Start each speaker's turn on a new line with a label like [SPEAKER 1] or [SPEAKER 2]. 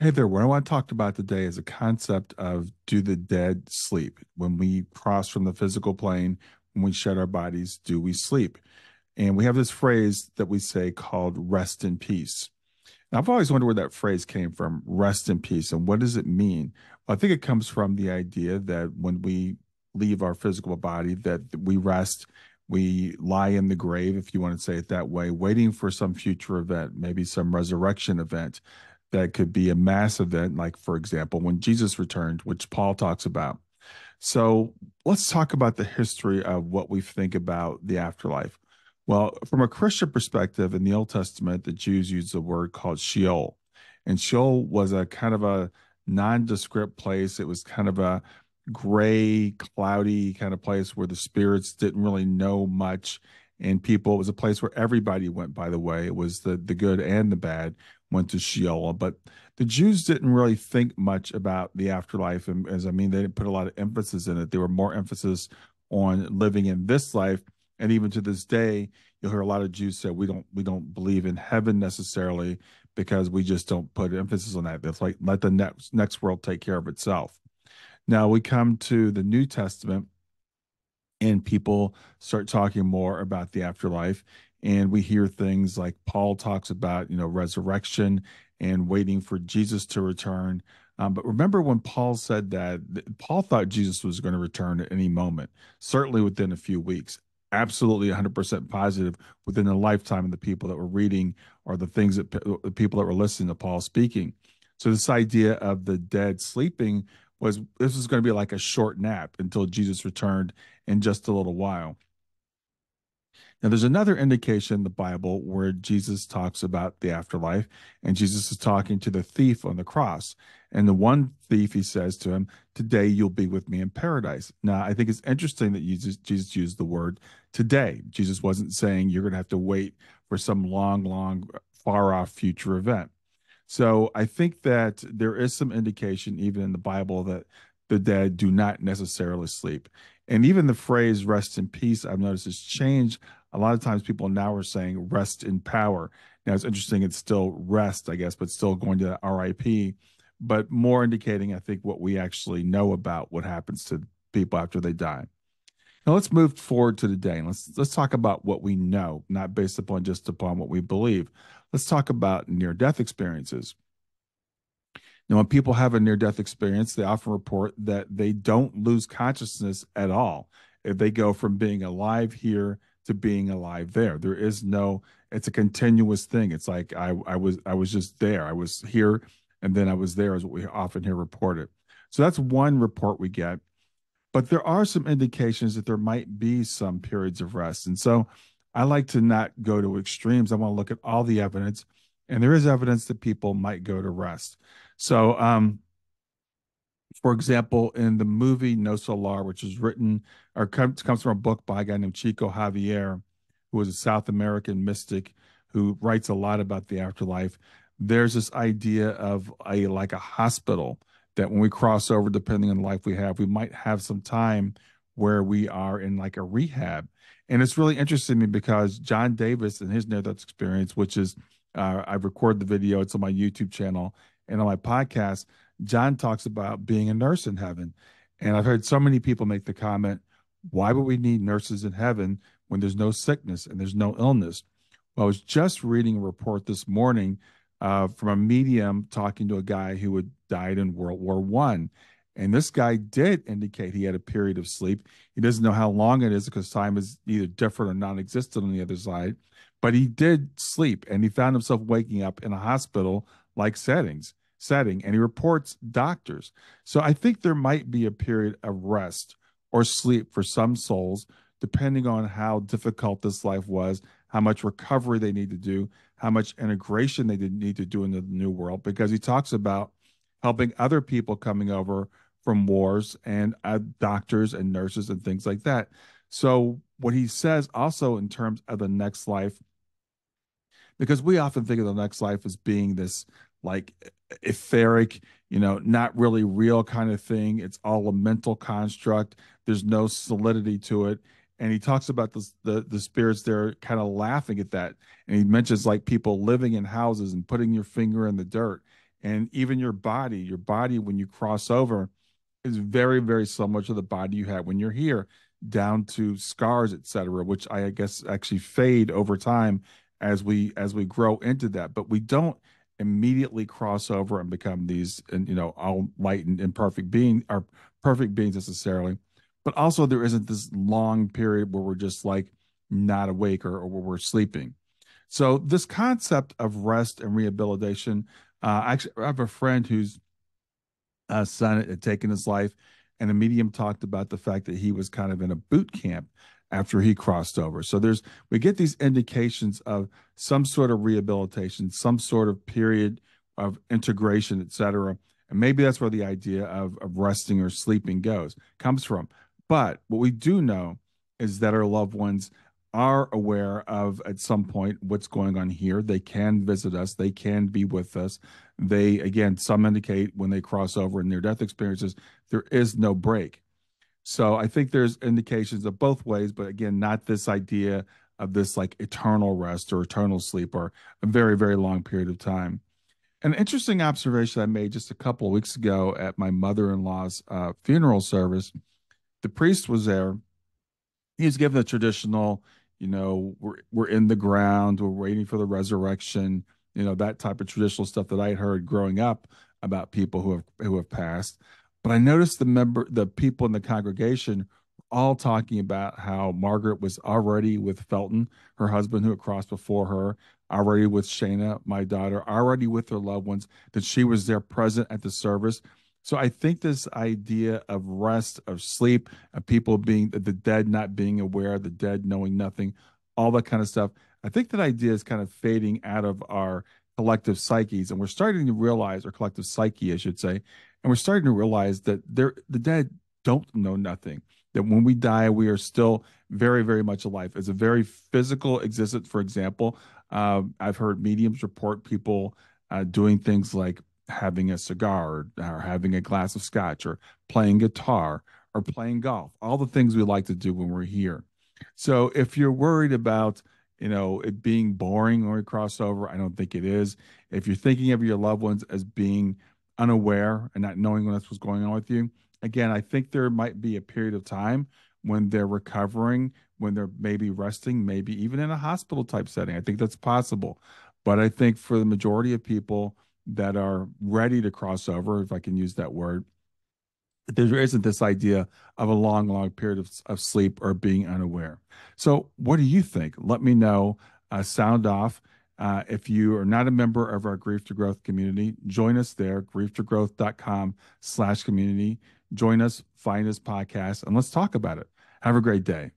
[SPEAKER 1] Hey there. What I want to talk about today is a concept of do the dead sleep? When we cross from the physical plane, when we shed our bodies, do we sleep? And we have this phrase that we say called rest in peace. Now, I've always wondered where that phrase came from, rest in peace, and what does it mean? Well, I think it comes from the idea that when we leave our physical body, that we rest, we lie in the grave, if you want to say it that way, waiting for some future event, maybe some resurrection event that could be a mass event, like, for example, when Jesus returned, which Paul talks about. So let's talk about the history of what we think about the afterlife. Well, from a Christian perspective, in the Old Testament, the Jews used a word called Sheol. And Sheol was a kind of a nondescript place. It was kind of a gray, cloudy kind of place where the spirits didn't really know much. And people, it was a place where everybody went, by the way. It was the good and the bad went to Sheol. But the Jews didn't really think much about the afterlife, and as I mean, they didn't put a lot of emphasis in it. They were more emphasis on living in this life, and even to this day, you'll hear a lot of Jews say we don't believe in heaven necessarily because we just don't put emphasis on that. It's like let the next world take care of itself. Now we come to the New Testament and people start talking more about the afterlife, and we hear things like Paul talks about resurrection and waiting for Jesus to return. But remember when Paul said that, Paul thought Jesus was going to return at any moment, certainly within a few weeks, absolutely 100% positive within the lifetime of the people that were reading, or the things that the people that were listening to Paul speaking. So this idea of the dead sleeping was, this was going to be like a short nap until Jesus returned in just a little while. Now, there's another indication in the Bible where Jesus talks about the afterlife, and Jesus is talking to the thief on the cross. And the one thief, he says to him, "Today you'll be with me in paradise." Now, I think it's interesting that Jesus used the word today. Jesus wasn't saying you're going to have to wait for some long, long, far off future event. So I think that there is some indication, even in the Bible, that the dead do not necessarily sleep. And even the phrase rest in peace, I've noticed has changed. A lot of times people now are saying rest in power. Now it's interesting, it's still rest, I guess, but still going to RIP, but more indicating, I think, what we actually know about what happens to people after they die. Now let's move forward to today. And let's talk about what we know, not based upon just upon what we believe. Let's talk about near death experiences. Now, when people have a near death experience, they often report that they don't lose consciousness at all. If they go from being alive here to being alive there, there is no, it's a continuous thing. It's like I was just there. I was here and then I was there, is what we often hear reported. So that's one report we get. But there are some indications that there might be some periods of rest. And so I like to not go to extremes. I want to look at all the evidence. And there is evidence that people might go to rest. So, for example, in the movie No Solar, which is written or comes from a book by a guy named Chico Javier, who was a South American mystic who writes a lot about the afterlife. There's this idea of a like a hospital that when we cross over, depending on the life we have, we might have some time where we are in like a rehab. And it's really interesting to me because John Davis and his near-death experience, which is I've recorded the video, it's on my YouTube channel and on my podcast. John talks about being a nurse in heaven. And I've heard so many people make the comment, why would we need nurses in heaven when there's no sickness and there's no illness? Well, I was just reading a report this morning from a medium talking to a guy who had died in World War One. And this guy did indicate he had a period of sleep. He doesn't know how long it is because time is either different or non-existent on the other side. But he did sleep, and he found himself waking up in a hospital-like setting, and he reports doctors. So I think there might be a period of rest or sleep for some souls, depending on how difficult this life was, how much recovery they need to do, how much integration they did need to do in the new world, because he talks about helping other people coming over from wars and doctors and nurses and things like that. So what he says also in terms of the next life, because we often think of the next life as being this like etheric, not really real kind of thing. It's all a mental construct. There's no solidity to it. And he talks about the spirits there kind of laughing at that. And he mentions like people living in houses and putting your finger in the dirt. And even your body, when you cross over, is very, very similar to the body you had when you're here, down to scars, etc., which I guess actually fade over time as we grow into that. But we don't immediately cross over and become these, and all light and perfect being are perfect beings necessarily. But also there isn't this long period where we're just like not awake, or where we're sleeping. So this concept of rest and rehabilitation, actually, I have a friend whose son had taken his life, and a medium talked about the fact that he was kind of in a boot camp after he crossed over. So we get these indications of some sort of rehabilitation, some sort of period of integration, et cetera. And maybe that's where the idea of resting or sleeping comes from. But what we do know is that our loved ones are aware of at some point what's going on here. They can visit us, they can be with us. They, again, some indicate when they cross over in near death experiences, there is no break. So I think there's indications of both ways, but again, not this idea of this like eternal rest or eternal sleep or a very, very long period of time. An interesting observation I made just a couple of weeks ago at my mother-in-law's funeral service. The priest was there. He was given the traditional, we're in the ground, we're waiting for the resurrection, that type of traditional stuff that I had heard growing up about people who have passed. But I noticed the people in the congregation all talking about how Margaret was already with Felton, her husband who had crossed before her, already with Shayna, my daughter, already with her loved ones, that she was there present at the service. So I think this idea of rest, of sleep, of people being the dead not being aware, the dead knowing nothing, all that kind of stuff. I think that idea is kind of fading out of our collective psyches, and we're starting to realize, or collective psyche, I should say, and we're starting to realize that the dead don't know nothing. That when we die, we are still very, very much alive. It's a very physical existence. For example, I've heard mediums report people doing things like having a cigar, or having a glass of scotch, or playing guitar, or playing golf, all the things we like to do when we're here. So if you're worried about, it being boring when we cross over, I don't think it is. If you're thinking of your loved ones as being unaware and not knowing what's going on with you, again, I think there might be a period of time when they're recovering, when they're maybe resting, maybe even in a hospital type setting. I think that's possible. But I think for the majority of people that are ready to cross over, if I can use that word, there isn't this idea of a long, long period of sleep or being unaware. So, what do you think? Let me know. Sound off. If you are not a member of our Grief to Growth community, join us there, grieftogrowth.com/community. Join us, find this podcast, and let's talk about it. Have a great day.